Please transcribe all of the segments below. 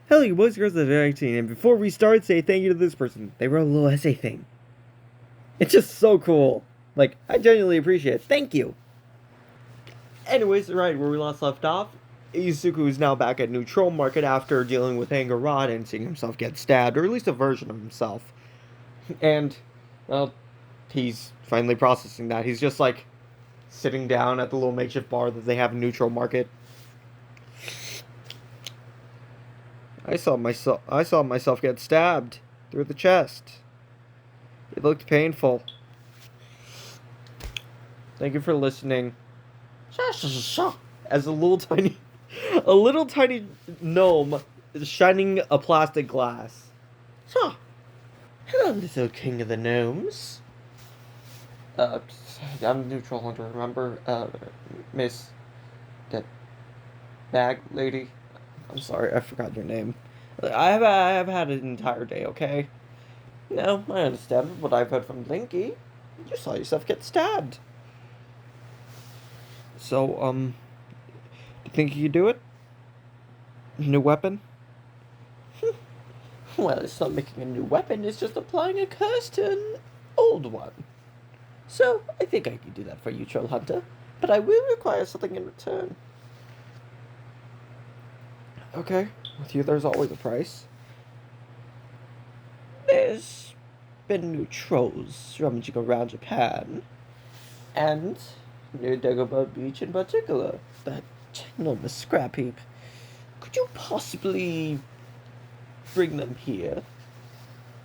Hello, you boys, girls, of 19, and before we start, say thank you to this person. They wrote a little essay thing. It's just so cool. Like, I genuinely appreciate it. Thank you. Anyways, right where we last left off, Izuku is now back at Neutral Market after dealing with Anger Rod and seeing himself get stabbed, or at least a version of himself. And, well, he's finally processing that. He's just like sitting down at the little makeshift bar that they have in Neutral Market. I saw myself get stabbed through the chest. It looked painful. Thank you for listening. As a little tiny gnome shining a plastic glass. Hello, little king of the gnomes. I'm Neutral Hunter, remember? Miss... that bag lady? I'm sorry, I forgot your name. I have had an entire day, okay? No, I understand what I've heard from Blinky. You saw yourself get stabbed. So, you think you could do it? New weapon? Well, it's not making a new weapon, it's just applying a curse to an old one. So, I think I can do that for you, Troll Hunter. But I will require something in return. Okay, with you there's always a price. There's been new trolls rummaging around Japan. And near Dagobah Beach in particular. That enormous scrap heap. Could you possibly bring them here?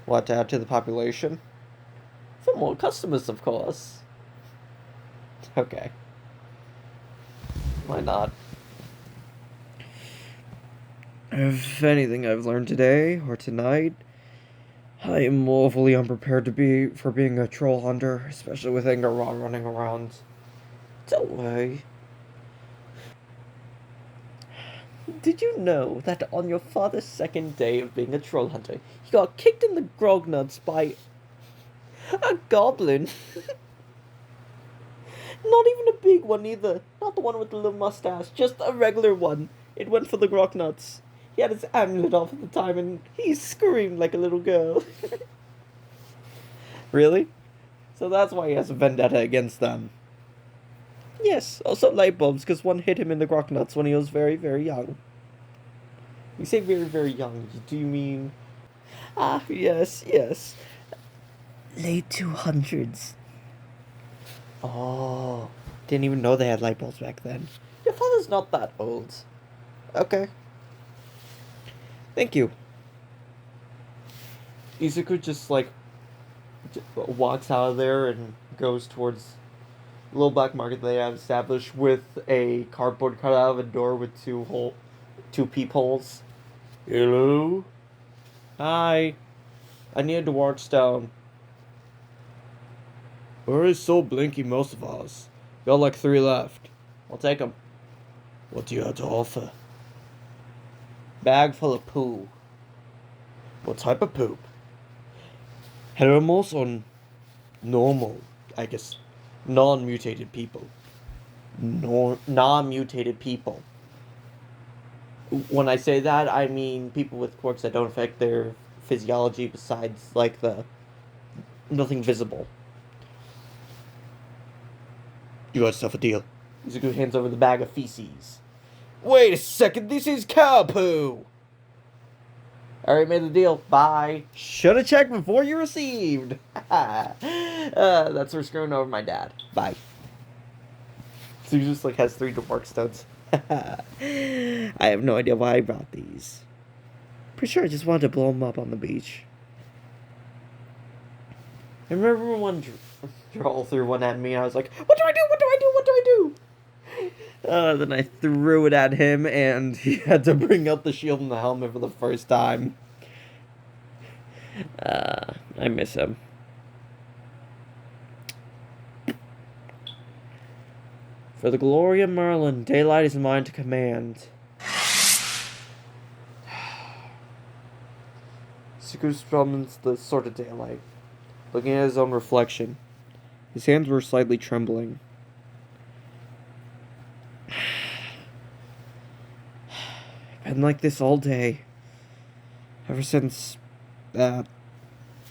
What, to add to the population? For more customers, of course. Okay. Why not? If anything I've learned today, or tonight, I am woefully unprepared for being a troll hunter, especially with Anger Rod running around. Don't worry. Did you know that on your father's second day of being a troll hunter, he got kicked in the grognnuts by a goblin? Not even a big one either. Not the one with the little mustache, just a regular one. It went for the grognnuts. He had his amulet off at the time and he screamed like a little girl. Really? So that's why he has a vendetta against them. Yes, also light bulbs, because one hit him in the grognnuts when he was very, very young. You say very, very young, do you mean... Ah, yes. Late 200s. Oh, didn't even know they had light bulbs back then. Your father's not that old. Okay. Thank you. Izuku just, walks out of there and goes towards the little black market they have established with a cardboard cutout of a door with two peepholes. Hello? Hi. I need a watch stone. Where is so blinky most of us? Got like 3 left. I'll take them. What do you have to offer? Bag full of poo. What type of poop? Animals or normal, I guess, non-mutated people? Non-mutated people. When I say that, I mean people with quirks that don't affect their physiology besides, nothing visible. You got yourself a deal. Izuku hands over the bag of feces. Wait a second, this is cow poo! Alright, made the deal. Bye. Should've checked before you received. That's for screwing over my dad. Bye. So he just, has 3 dark studs. I have no idea why I brought these. Pretty sure I just wanted to blow them up on the beach. I remember one troll threw one at me, and I was like, what do I do? Then I threw it at him, and he had to bring out the shield and the helmet for the first time. I miss him. For the glory of Merlin, daylight is mine to command. Izuku summons the sword of daylight, looking at his own reflection. His hands were slightly trembling. Been like this all day. Ever since that,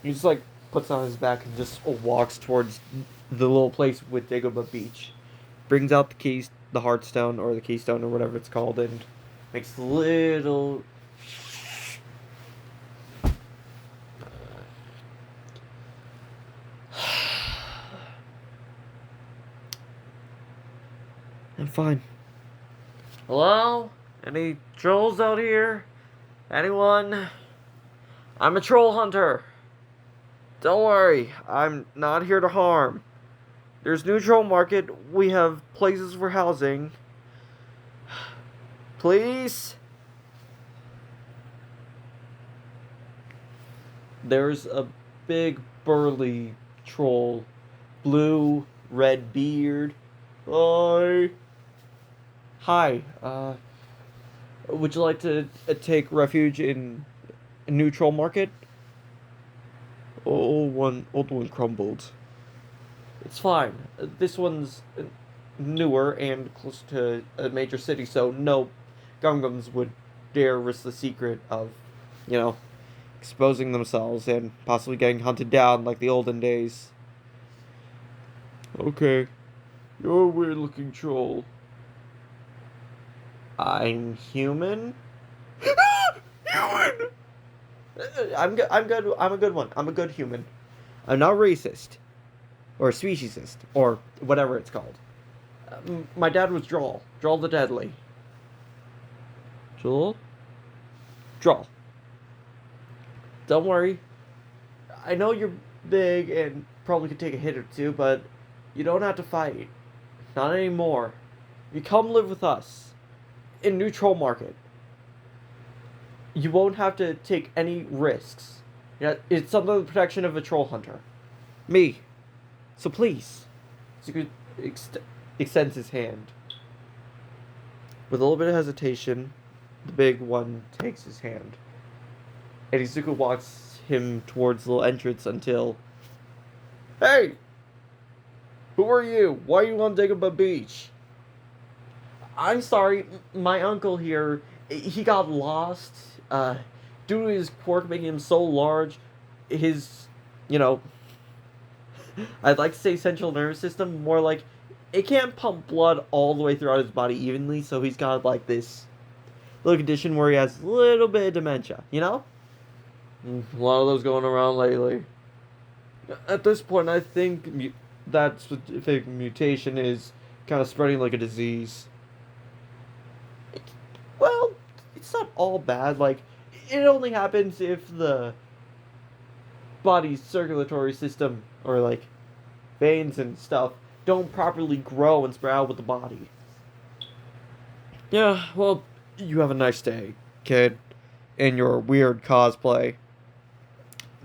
he just like puts on his back and just walks towards the little place with Dagobah Beach. Brings out the keys, the Heartstone or the Keystone or whatever it's called, and makes little. I'm fine. Hello? Any trolls out here? Anyone? I'm a troll hunter. Don't worry, I'm not here to harm. There's new troll market. We have places for housing. Please? There's a big burly troll. Blue, red beard. Hi. Hi, would you like to take refuge in a new troll market? Old one crumbled. It's fine. This one's newer and close to a major city, so no gum-gums would dare risk the secret of, you know, exposing themselves and possibly getting hunted down like the olden days. Okay, you're a weird-looking troll. I'm human? Human! I'm good. I'm a good one. I'm a good human. I'm not racist. Or speciesist. Or whatever it's called. My dad was Droll. Droll the Deadly. Droll? Droll. Don't worry. I know you're big and probably could take a hit or two, but you don't have to fight. Not anymore. You come live with us. In New Troll Market. You won't have to take any risks. Yeah, it's under the protection of a troll hunter. Me. So please. Zuko extends his hand. With a little bit of hesitation, the big one takes his hand. And Izuku walks him towards the little entrance until... Hey! Who are you? Why are you on Dagobah Beach? I'm sorry, my uncle here, he got lost, due to his quirk making him so large, his, I'd like to say central nervous system, more like, it can't pump blood all the way throughout his body evenly, so he's got, like, this little condition where he has a little bit of dementia, you know? A lot of those going around lately. At this point, I think that specific mutation is kind of spreading like a disease. Well, it's not all bad. Like, it only happens if the body's circulatory system, or like veins and stuff, don't properly grow and spread out with the body. Yeah, well, you have a nice day, kid, in your weird cosplay.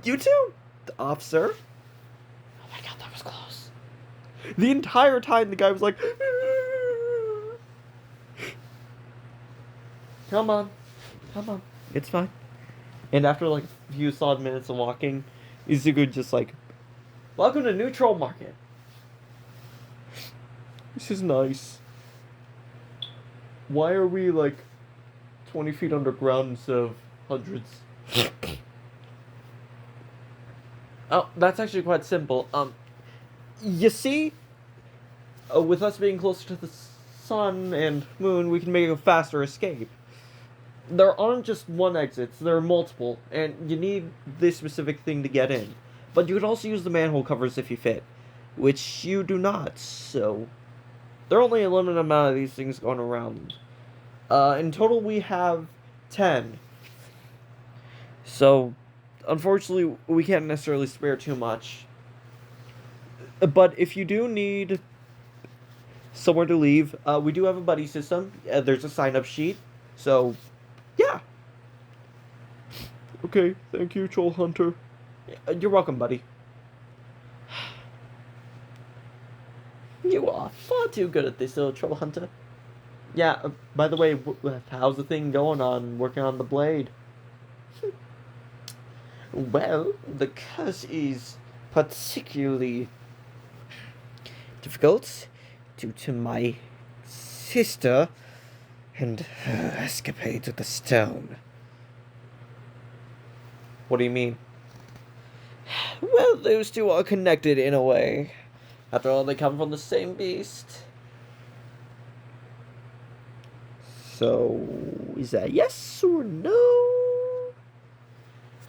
You too, officer. Oh my god, that was close. The entire time the guy was like... Come on. It's fine. And after like a few solid minutes of walking, Izuku just like, welcome to New Troll Market. This is nice. Why are we like 20 feet underground instead of hundreds? Oh, that's actually quite simple. You see, with us being closer to the sun and moon, we can make a faster escape. There aren't just one exit, there are multiple, and you need this specific thing to get in. But you can also use the manhole covers if you fit, which you do not, so... There are only a limited amount of these things going around. In total, we have 10. So, unfortunately, we can't necessarily spare too much. But if you do need somewhere to leave, we do have a buddy system. There's a sign-up sheet, so... Yeah. Okay, thank you, Troll Hunter. You're welcome, buddy. You are far too good at this, little Troll Hunter. Yeah, by the way, how's the thing going on working on the blade? Well, the curse is particularly difficult due to my sister and her escapades with the stone. What do you mean? Well, those two are connected in a way. After all, they come from the same beast. So, is that yes or no?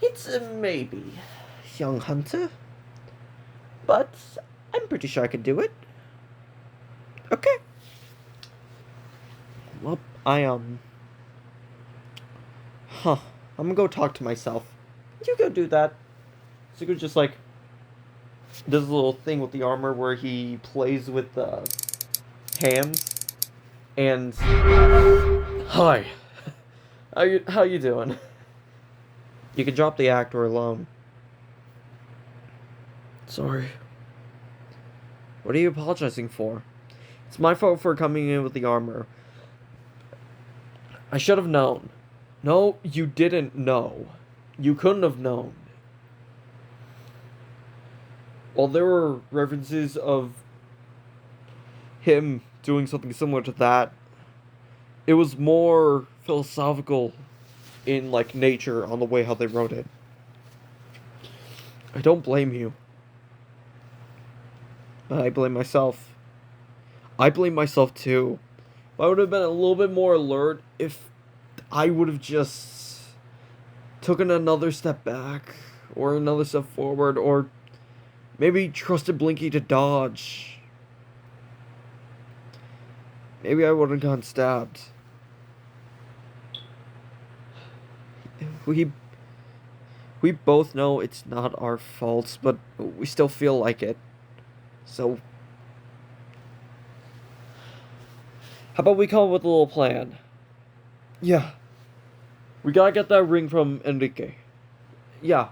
It's a maybe, young hunter. But I'm pretty sure I could do it. Okay. Well, I'm gonna go talk to myself. You go do that. So you just like does a little thing with the armor where he plays with the hands and hi. How you doing? You can drop the actor alone. Sorry. What are you apologizing for? It's my fault for coming in with the armor. I should have known. No, you didn't know. You couldn't have known. While there were references of him doing something similar to that, it was more philosophical in like nature on the way how they wrote it. I don't blame you. I blame myself. I blame myself too. I would have been a little bit more alert if I would have just taken another step back or another step forward or maybe trusted Blinky to dodge. Maybe I wouldn't have gotten stabbed. We both know it's not our faults, but we still feel like it. So how about we come up with a little plan? Yeah. We gotta get that ring from Enrique. Yeah.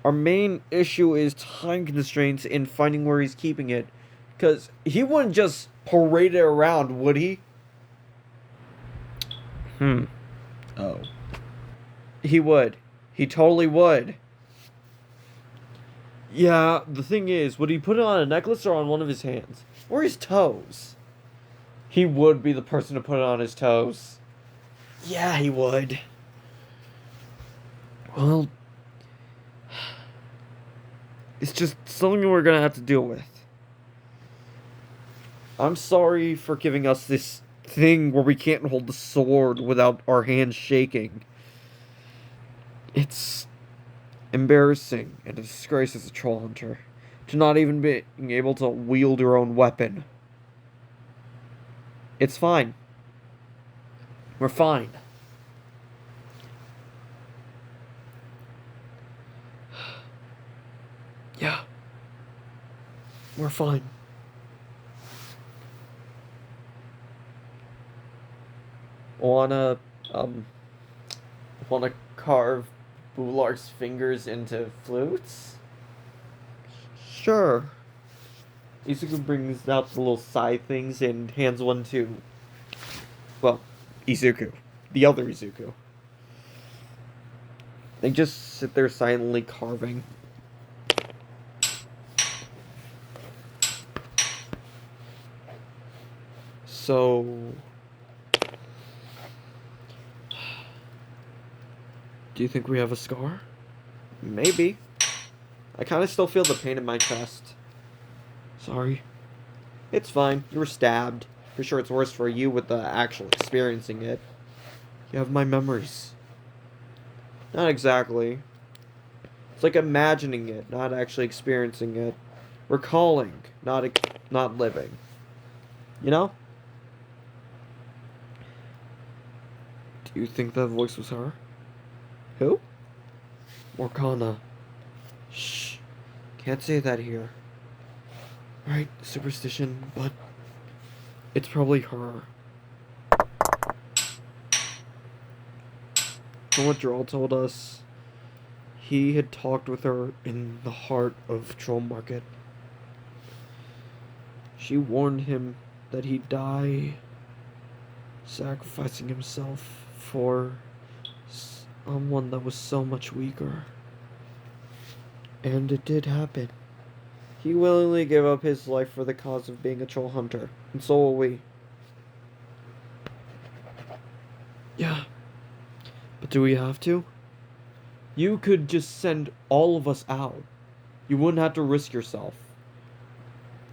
Our main issue is time constraints in finding where he's keeping it. Because he wouldn't just parade it around, would he? Oh. He would. He totally would. Yeah, the thing is, would he put it on a necklace or on one of his hands? Or his toes? He would be the person to put it on his toes. Yeah, he would. Well, it's just something we're gonna have to deal with. I'm sorry for giving us this thing where we can't hold the sword without our hands shaking. It's embarrassing and a disgrace as a troll hunter to not even being able to wield your own weapon. It's fine. We're fine. Yeah. We're fine. Wanna carve Bulark's fingers into flutes? Sure. Izuku brings out the little side things and hands one to, well, Izuku. The other Izuku. They just sit there silently carving. So, do you think we have a scar? Maybe. I kind of still feel the pain in my chest. Sorry. It's fine. You were stabbed. For sure it's worse for you with the actual experiencing it. You have my memories. Not exactly. It's like imagining it, not actually experiencing it. Recalling, not living. You know? Do you think that voice was her? Who? Morgana. Shh. Can't say that here. Right, superstition, but it's probably her. From what Droll told us, he had talked with her in the heart of Troll Market. She warned him that he'd die sacrificing himself for someone that was so much weaker. And it did happen. He willingly gave up his life for the cause of being a troll hunter, and so will we. Yeah. But do we have to? You could just send all of us out. You wouldn't have to risk yourself.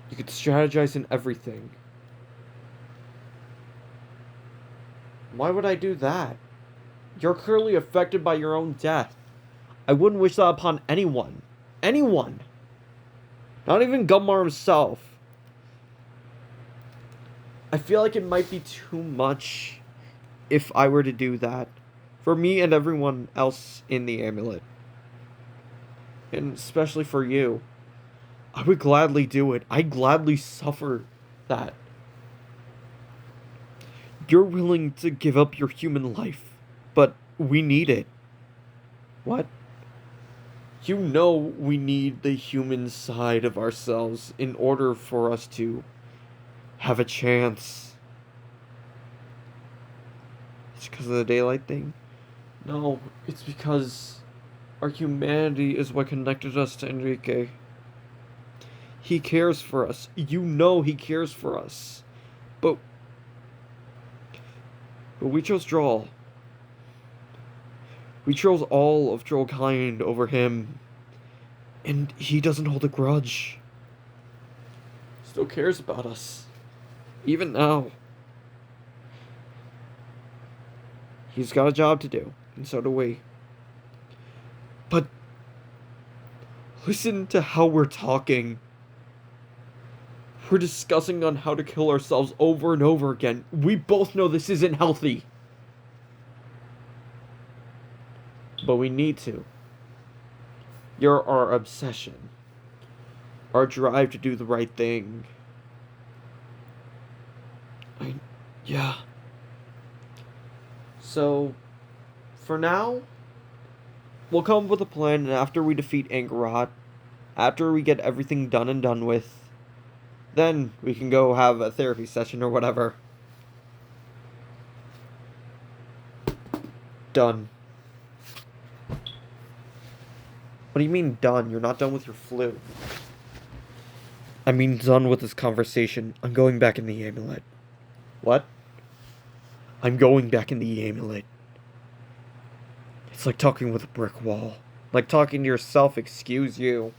You could strategize in everything. Why would I do that? You're clearly affected by your own death. I wouldn't wish that upon anyone. Anyone! Not even Gumar himself. I feel like it might be too much if I were to do that. For me and everyone else in the amulet. And especially for you. I would gladly do it. I'd gladly suffer that. You're willing to give up your human life, but we need it. What? You know we need the human side of ourselves in order for us to have a chance. It's because of the daylight thing? No, it's because our humanity is what connected us to Enrique. He cares for us. You know he cares for us. But we chose Droll. We chose all of Drollkind over him. And he doesn't hold a grudge. Still cares about us. Even now. He's got a job to do, and so do we. But listen to how we're talking. We're discussing on how to kill ourselves over and over again. We both know this isn't healthy. But we need to. You're our obsession. Our drive to do the right thing. Yeah. So, for now, we'll come up with a plan, and after we defeat Angarot, after we get everything done and done with, then we can go have a therapy session or whatever. Done. What do you mean done? You're not done with your flu. I mean done with this conversation. I'm going back in the amulet. What? I'm going back in the amulet. It's like talking with a brick wall. Like talking to yourself, excuse you.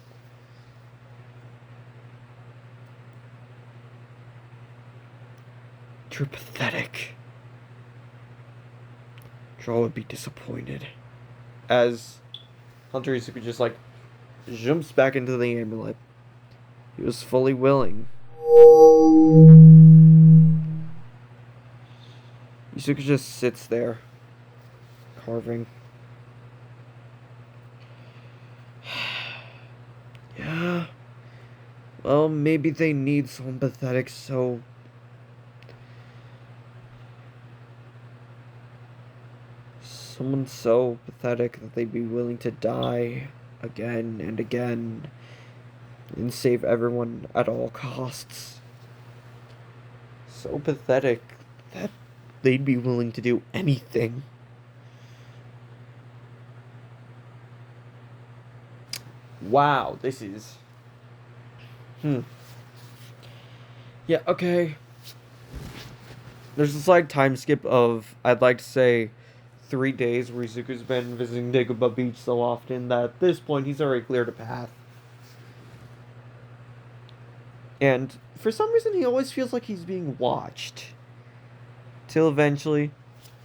You're pathetic. Droll would be disappointed. As Hunter Izuku just like jumps back into the amulet. He was fully willing. Izuku just sits there, carving. Yeah. Well, maybe they need someone pathetic, so someone so pathetic that they'd be willing to die again and again and save everyone at all costs. So pathetic that they'd be willing to do anything. Wow, this is... Yeah, okay. There's a slight time skip of, I'd like to say, 3 days where Izuku's been visiting Dagobah Beach so often that at this point he's already cleared a path. And for some reason he always feels like he's being watched. Till eventually,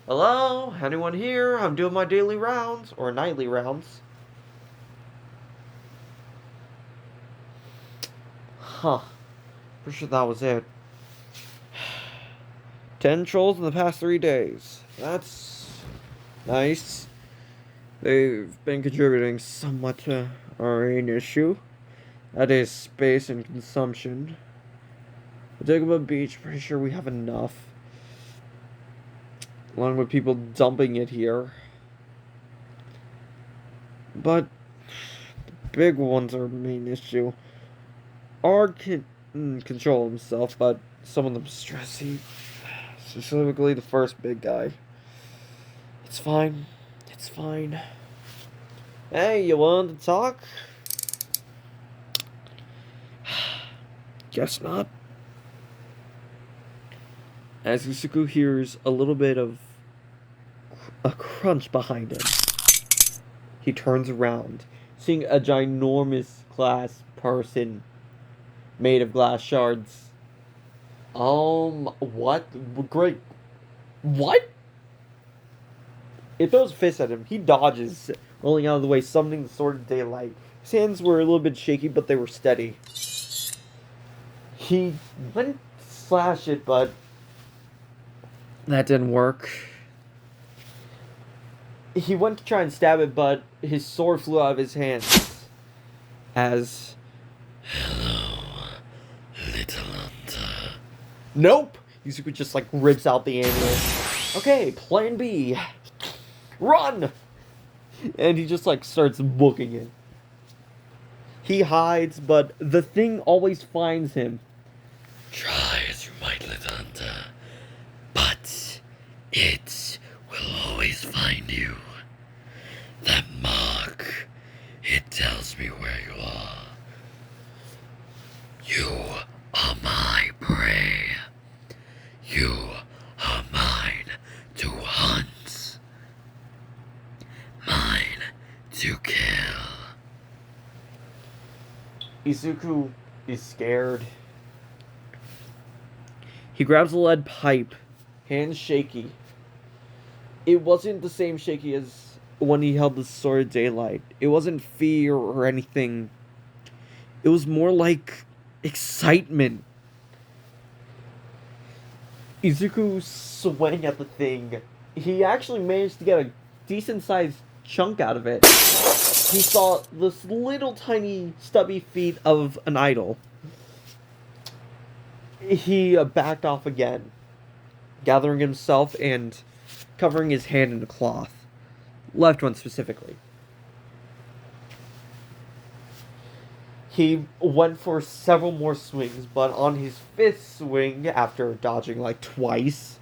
hello, anyone here? I'm doing my daily rounds, or nightly rounds. Huh. Pretty sure that was it. 10 trolls in the past 3 days. That's nice. They've been contributing somewhat to our main issue. That is space and consumption. Dagobah Beach, pretty sure we have enough. Along with people dumping it here. But the big ones are the main issue. Ard can control himself, but some of them stressy. Specifically the first big guy. It's fine. It's fine. Hey, you want to talk? Guess not. As Izuku hears a little bit of a crunch behind him. He turns around, seeing a ginormous glass person made of glass shards. What? Great. What? It throws a fist at him. He dodges, rolling out of the way, summoning the Sword of Daylight. His hands were a little bit shaky, but they were steady. He went to slash it, but that didn't work. He went to try and stab it, but his sword flew out of his hands. As... Hello, little hunter. Nope! Yuzuku just, like, rips out the amulet. Okay, plan B. Run! And he just, like, starts booking it. He hides, but the thing always finds him. Try as you might, little hunter, but it will always find you. That mark, it tells me where you are. You are my prey. You are mine to hunt. Mine to kill. Izuku is scared. He grabs a lead pipe, hands shaky. It wasn't the same shaky as when he held the Sword of Daylight. It wasn't fear or anything. It was more like excitement. Izuku swung at the thing. He actually managed to get a decent-sized chunk out of it. He saw this little tiny stubby feet of an idol. He backed off again, gathering himself and covering his hand in a cloth. Left one specifically. He went for several more swings, but on his fifth swing, after dodging like twice,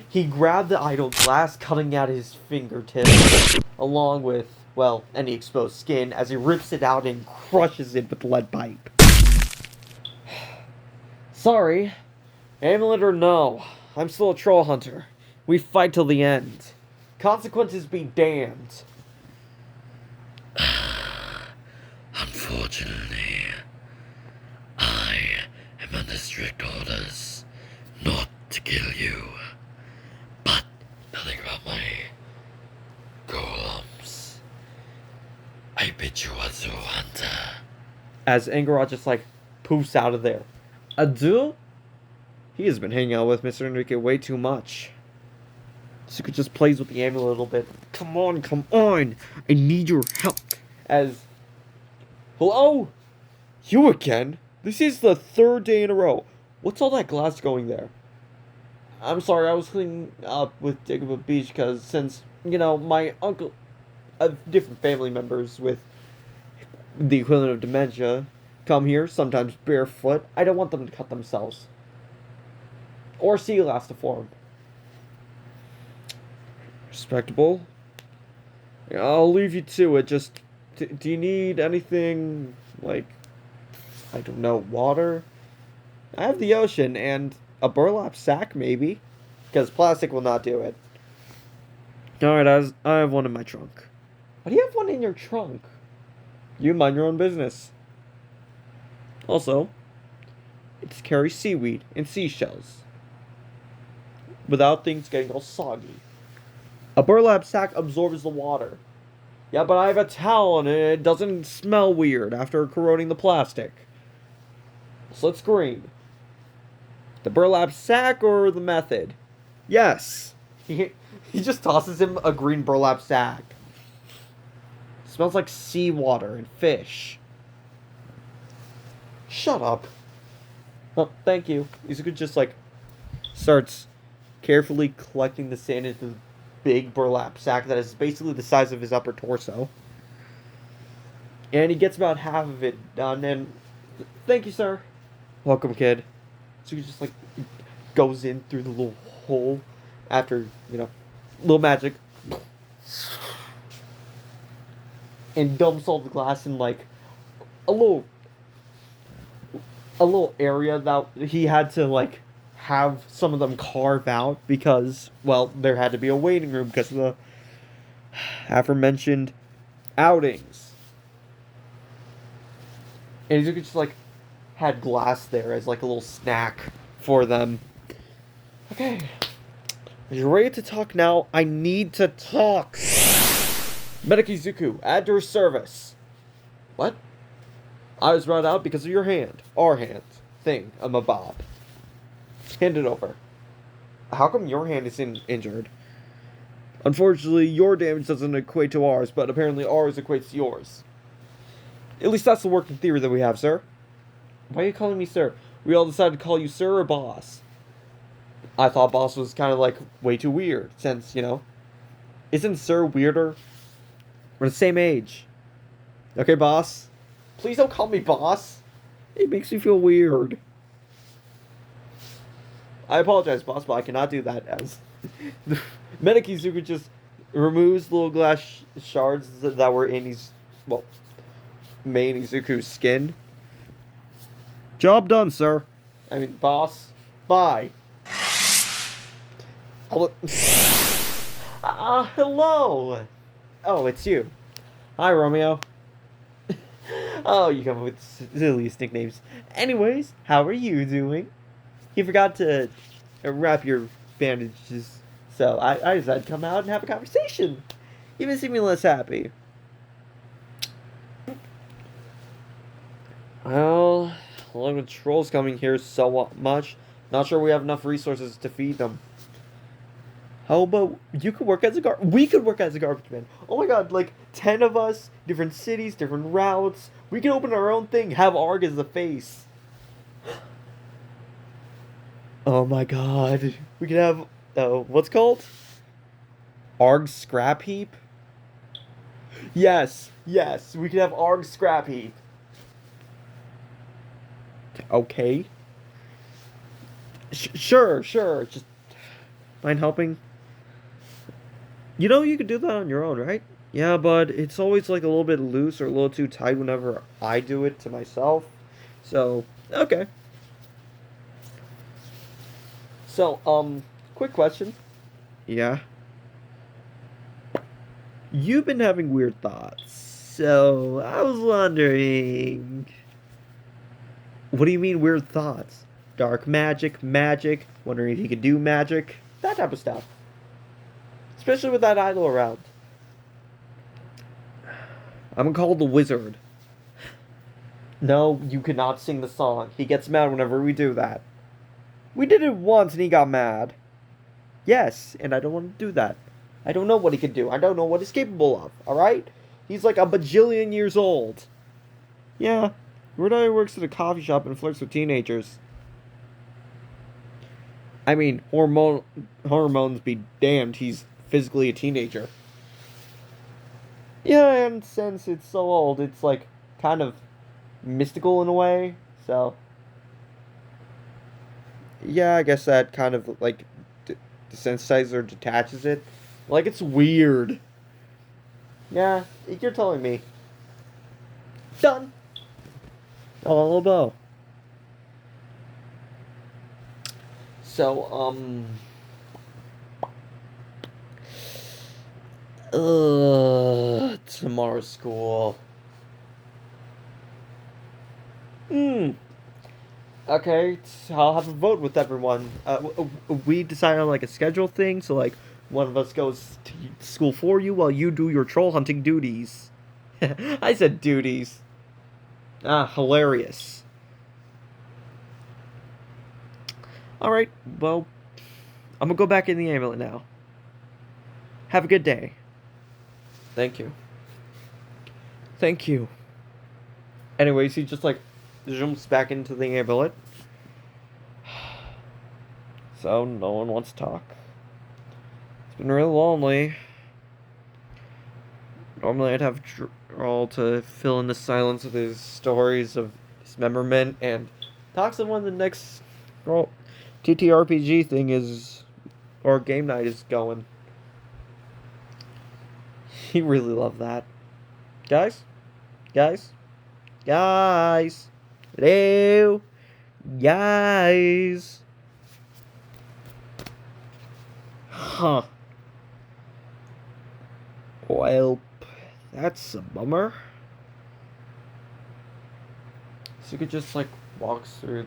he grabbed the idol glass, cutting at his fingertips, along with, well, any exposed skin, as he rips it out and crushes it with the lead pipe. Sorry. Amulet or no, I'm still a troll hunter. We fight till the end. Consequences be damned. Unfortunately, I am under strict orders not to kill you. But nothing about my golems. I bid you adieu, hunter. As Angarot just like poofs out of there. Adieu? He has been hanging out with Mr. Enrique way too much. Suka just plays with the amulet a little bit. Come on, come on! I need your help. As... Hello? You again? This is the third day in a row. What's all that glass going there? I'm sorry, I was cleaning up with Dagobah Beach because since, you know, my uncle... different family members with the equivalent of dementia come here, sometimes barefoot. I don't want them to cut themselves. Or see elastiform. Respectable. Yeah, I'll leave you to it. Just, do you need anything, like, I don't know, water? I have the ocean and a burlap sack, maybe. Because plastic will not do it. Alright, I have one in my trunk. Why do you have one in your trunk? You mind your own business. Also, it's carry seaweed and seashells. Without things getting all soggy. A burlap sack absorbs the water. Yeah, but I have a towel and it doesn't smell weird after corroding the plastic. So let's green. The burlap sack or the method? Yes. He just tosses him a green burlap sack. It smells like seawater and fish. Shut up. Oh, thank you. Izuku just like starts carefully collecting the sand into the big burlap sack that is basically the size of his upper torso. And he gets about half of it done, and thank you, sir. Welcome, kid. So he just like goes in through the little hole after, you know, little magic. And dumps all the glass in like a little area that he had to like have some of them carve out because, well, there had to be a waiting room because of the aforementioned outings. And Izuku just like had glass there as like a little snack for them. Okay. Are you ready to talk now? I need to talk. Medic Izuku, at your service. What? I was brought out because of your hand. Our hand. Thing. I'm a Bob. Hand it over. How come your hand is injured? Unfortunately, your damage doesn't equate to ours, but apparently ours equates to yours. At least that's the working theory that we have, sir. Why are you calling me sir? We all decided to call you sir or boss. I thought boss was kind of like way too weird, since, you know, isn't sir weirder? We're the same age. Okay, boss? Please don't call me boss. It makes me feel weird. I apologize, boss, but I cannot do that as... Medic Izuku just removes little glass shards that were in his, well, main Izuku's skin. Job done, sir. I mean, boss. Bye. Hello. Oh, it's you. Hi, Romeo. Oh, you come up with silliest nicknames. Anyways, how are you doing? You forgot to wrap your bandages, so I decided to come out and have a conversation. Even seem less happy. Well, a lot of trolls coming here so much. Not sure we have enough resources to feed them. How about you could work as a we could work as a garbage man. Oh my god, like 10 of us, different cities, different routes. We can open our own thing, have Arg as the face. Oh my god. We could have what's called? Arg scrap heap? Yes, we could have Arg scrap heap. Okay. Sure. Just mind helping? You know you could do that on your own, right? Yeah, but it's always like a little bit loose or a little too tight whenever I do it to myself. So, okay. So, quick question. Yeah. You've been having weird thoughts. So, I was wondering... What do you mean weird thoughts? Dark magic, wondering if you could do magic, that type of stuff. Especially with that idol around. I'm called the wizard. No, you cannot sing the song. He gets mad whenever we do that. We did it once and he got mad. Yes, and I don't want to do that. I don't know what he can do. I don't know what he's capable of, alright? He's like a bajillion years old. Yeah, Red Eye works at a coffee shop and flirts with teenagers. I mean, hormones be damned, he's physically a teenager. Yeah, and since it's so old, it's like kind of mystical in a way, so... Yeah, I guess that kind of like desensitizes or detaches it. Like, it's weird. Yeah, you're telling me. Done! Oh, a little bow. So, tomorrow's school. Okay, I'll have a vote with everyone. We decide on like a schedule thing, so like one of us goes to school for you while you do your troll hunting duties. I said duties. Ah, hilarious. Alright, well, I'm gonna go back in the amulet now. Have a good day. Thank you. Thank you. Anyways, he just like jumps back into the amulet. So, no one wants to talk. It's been really lonely. Normally I'd have Droll to fill in the silence with his stories of dismemberment and talks on when the next TTRPG thing is, or game night is going. He really loved that. Guys? Hello? Guys? Huh. Well, That's a bummer. So you could just like walk through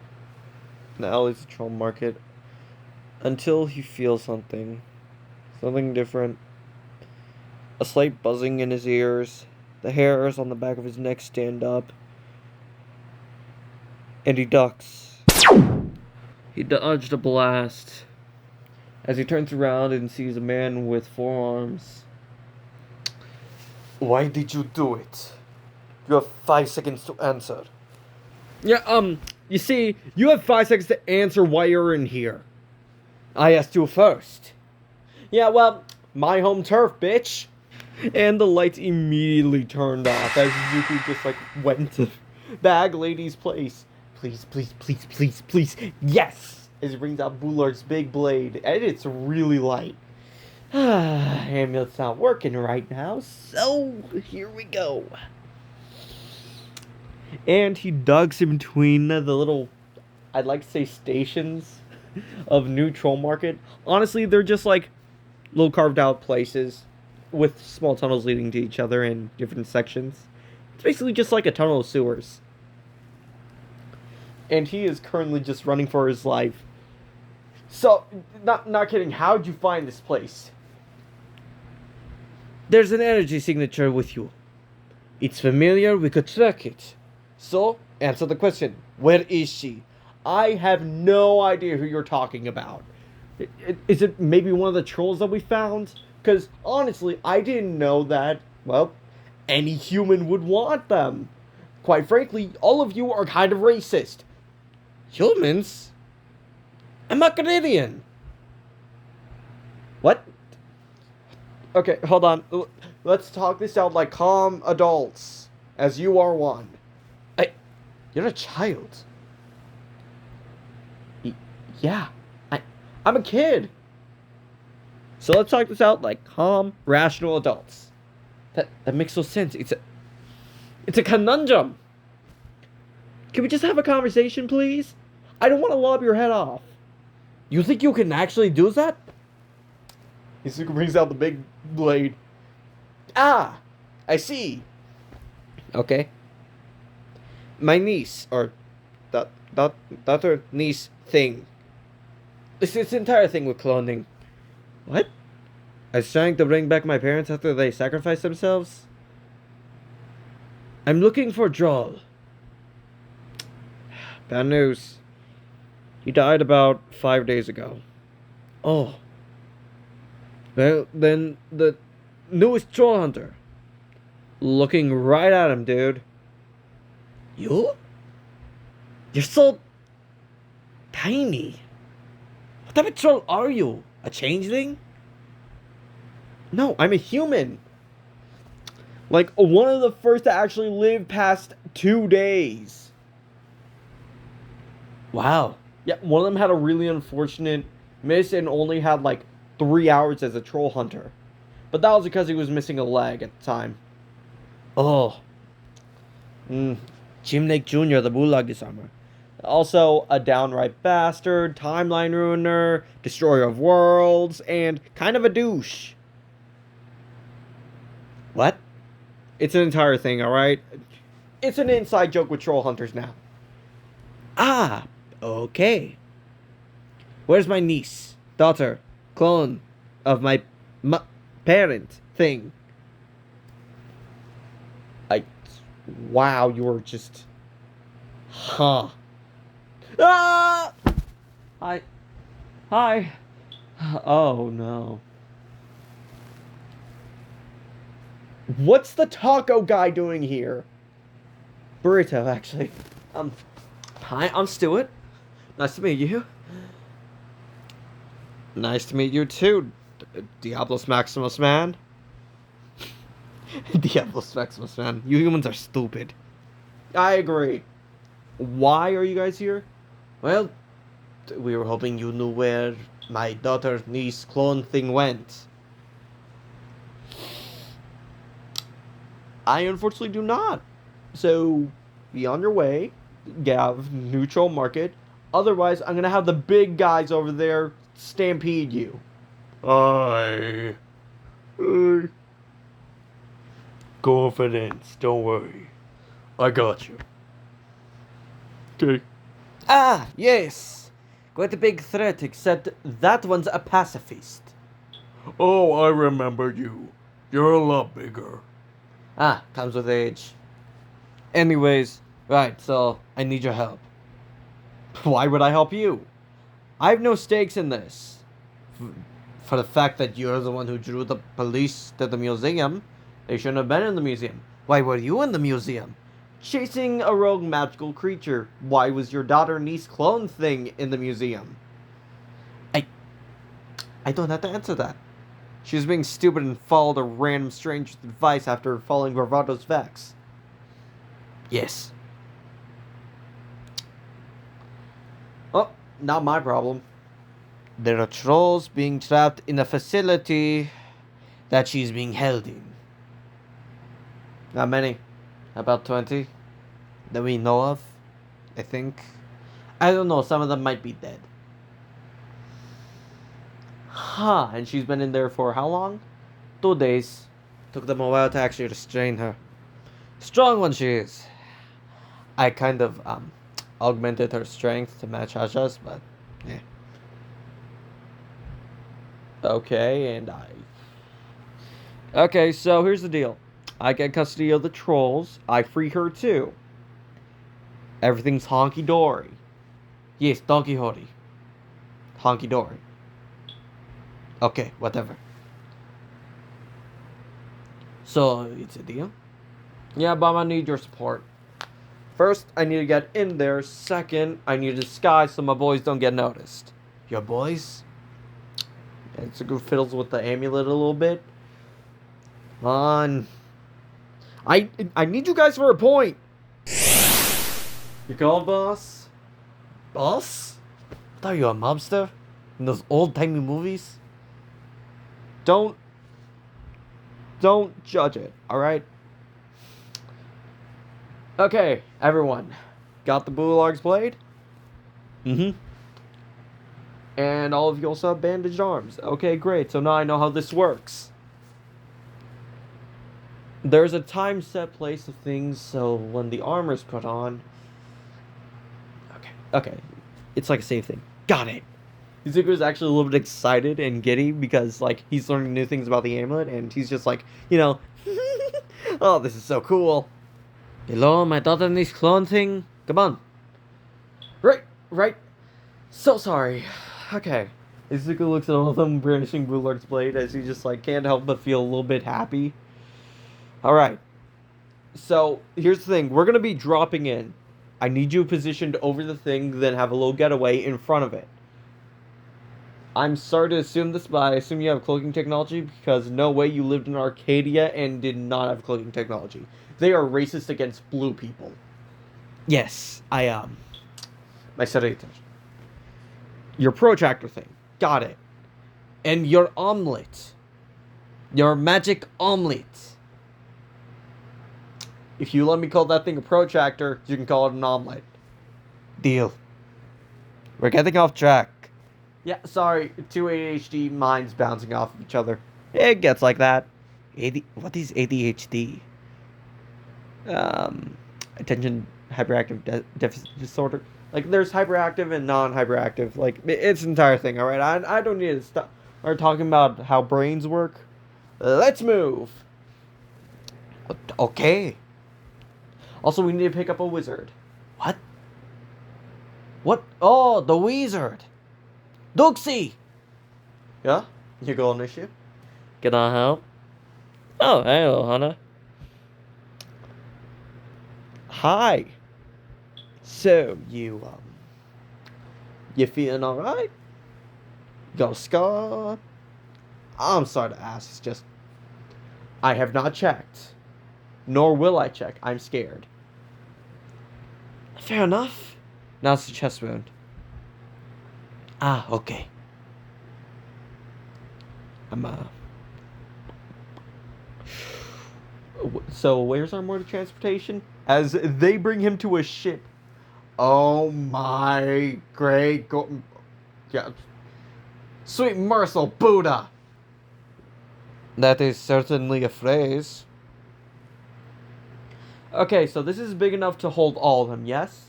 the alleys of Troll Market until he feels something. Something different. A slight buzzing in his ears. The hairs on the back of his neck stand up. And he ducks. He dodged a blast. As he turns around and sees a man with forearms. Why did you do it? You have 5 seconds to answer. Yeah, you see, you have 5 seconds to answer why you're in here. I asked you first. Yeah, well, my home turf, bitch. And the lights immediately turned off as Zuko just like went to bag lady's place. Please, please, please, please, please. Yes! As he brings out Bular's big blade. And it's really light. Amulet's not working right now, so here we go. And he ducks in between the little, I'd like to say stations of New Troll Market. Honestly, they're just like little carved out places with small tunnels leading to each other in different sections. It's basically just like a tunnel of sewers. And he is currently just running for his life. So, not kidding, how'd you find this place? There's an energy signature with you. It's familiar, we could track it. So, answer the question. Where is she? I have no idea who you're talking about. Is it maybe one of the trolls that we found? Because, honestly, I didn't know that, well, any human would want them. Quite frankly, all of you are kind of racist. Humans? I'm a Canadian. What? Okay, hold on. Let's talk this out like calm adults, as you are one. You're a child. Yeah, I'm a kid. So let's talk this out like calm, rational adults. That makes no sense. It's a conundrum. Can we just have a conversation, please? I don't want to lob your head off. You think you can actually do that? Izuku brings out the big blade. Ah, I see. Okay. My niece, or daughter niece thing. This entire thing with cloning. What? I was trying to bring back my parents after they sacrificed themselves? I'm looking for Droll. Bad news. He died about 5 days ago. Oh. Well, then the newest troll hunter. Looking right at him, dude. You? You're so tiny. What type of troll are you? A changeling? No, I'm a human. Like, one of the first to actually live past 2 days. Wow. Yeah, one of them had a really unfortunate miss and only had like 3 hours as a troll hunter. But that was because he was missing a leg at the time. Oh. Jim Lake Jr., the Bulag Disarmer. Also, a downright bastard, timeline ruiner, destroyer of worlds, and kind of a douche. What? It's an entire thing, alright? It's an inside joke with troll hunters now. Ah, okay. Where's my niece, daughter, clone of my parent thing? Wow, you were just... Huh. Ah! Hi. Oh, no. What's the taco guy doing here? Burrito, actually. Hi, I'm Stuart. Nice to meet you. Nice to meet you, too, Diablos Maximus, man. Diablos Maximus, man. You humans are stupid. I agree. Why are you guys here? Well, we were hoping you knew where my daughter's niece clone thing went. I unfortunately do not. So, be on your way. Get out of Neutral Market. Otherwise, I'm gonna have the big guys over there stampede you. Confidence, don't worry. I got you. Okay. Ah, yes. Quite a big threat, except that one's a pacifist. Oh, I remember you. You're a lot bigger. Ah, comes with age. Anyways, right, so I need your help. Why would I help you? I have no stakes in this. For the fact that you're the one who drew the police to the museum, they shouldn't have been in the museum. Why were you in the museum? Chasing a rogue magical creature. Why was your daughter niece clone thing in the museum? I don't have to answer that. She was being stupid and followed a random stranger's advice after following Bravado's Vex. Yes. Oh, not my problem. There are trolls being trapped in a facility that she's being held in. Not many. About 20 that we know of, I think. I don't know, some of them might be dead. Huh, and she's been in there for how long? 2 days. Took them a while to actually restrain her. Strong one she is. I kind of augmented her strength to match Asha's, but yeah. Okay, Okay, so here's the deal. I get custody of the trolls. I free her too. Everything's honky dory. Yes, Don Quixote. Honky dory. Okay, whatever. So, it's a deal? Yeah, but I need your support. First, I need to get in there. Second, I need to disguise so my boys don't get noticed. Your boys? It's a good fiddles with the amulet a little bit. Come on. I need you guys for a point. You called, boss? Boss? I thought you were a mobster in those old-timey movies. Don't judge it, alright? Okay, everyone. Got the Bularg's blade? Mm-hmm. And all of you also have bandaged arms. Okay, great. So now I know how this works. There's a time set place of things, so when the armor's put on... Okay. It's like a safe thing. Got it. Izuku's actually a little bit excited and giddy because, like, he's learning new things about the amulet, and he's just like, you know, oh, this is so cool. Hello, my daughter needs clone thing? Come on. Right. So sorry. Okay. Izuku looks at all of them brandishing Bularg's blade as he just, like, can't help but feel a little bit happy. Alright. So, here's the thing. We're gonna be dropping in. I need you positioned over the thing, then have a little getaway in front of it. I'm sorry to assume this, but I assume you have cloaking technology, because no way you lived in Arcadia and did not have cloaking technology. They are racist against blue people. Yes, my serrator. Your protractor thing. Got it. And your omelet. Your magic omelet. If you let me call that thing a protractor, you can call it an omelet. Deal. We're getting off track. Yeah, sorry. Two ADHD minds bouncing off of each other. It gets like that. What is ADHD? Attention hyperactive deficit disorder. Like, there's hyperactive and non-hyperactive. Like, it's an entire thing, alright? I don't need to stop. We're talking about how brains work. Let's move. Okay. Also, we need to pick up a wizard. What? What? Oh, the wizard. Duxie! Yeah? You go on this ship? Can I help? Oh, hello, Hannah. Hi. So, you feeling alright? Got a scar? I'm sorry to ask, it's just... I have not checked. Nor will I check. I'm scared. Fair enough. Now it's a chest wound. Ah, okay. So, where's our mode of transportation? As they bring him to a ship. Oh my great yeah. Sweet merciful Buddha! That is certainly a phrase. Okay, so this is big enough to hold all of them, yes?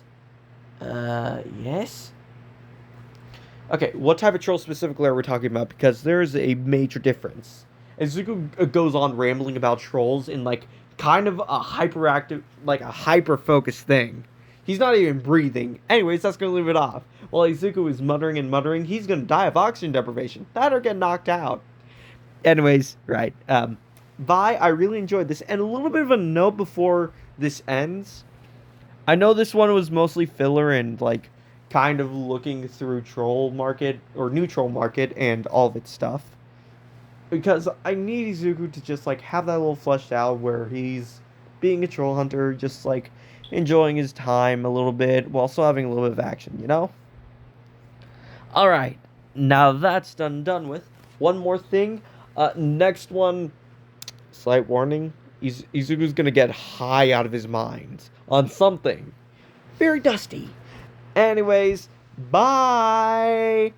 Yes? Okay, what type of troll specifically are we talking about? Because there's a major difference. Izuku goes on rambling about trolls in, like, kind of a hyperactive, like, a hyper-focused thing. He's not even breathing. Anyways, that's gonna leave it off. While Izuku is muttering and muttering, he's gonna die of oxygen deprivation. That or get knocked out. Anyways, right. Bye. I really enjoyed this. And a little bit of a note before this ends. I know this one was mostly filler and, like, kind of looking through Troll Market, or New Troll Market, and all of its stuff. Because I need Izuku to just, like, have that little fleshed out where he's being a troll hunter, just, like, enjoying his time a little bit, while still having a little bit of action, you know? Alright, now that's done with. One more thing. Next one, slight warning, Izuku's gonna get high out of his mind on something very dusty. Anyways, bye!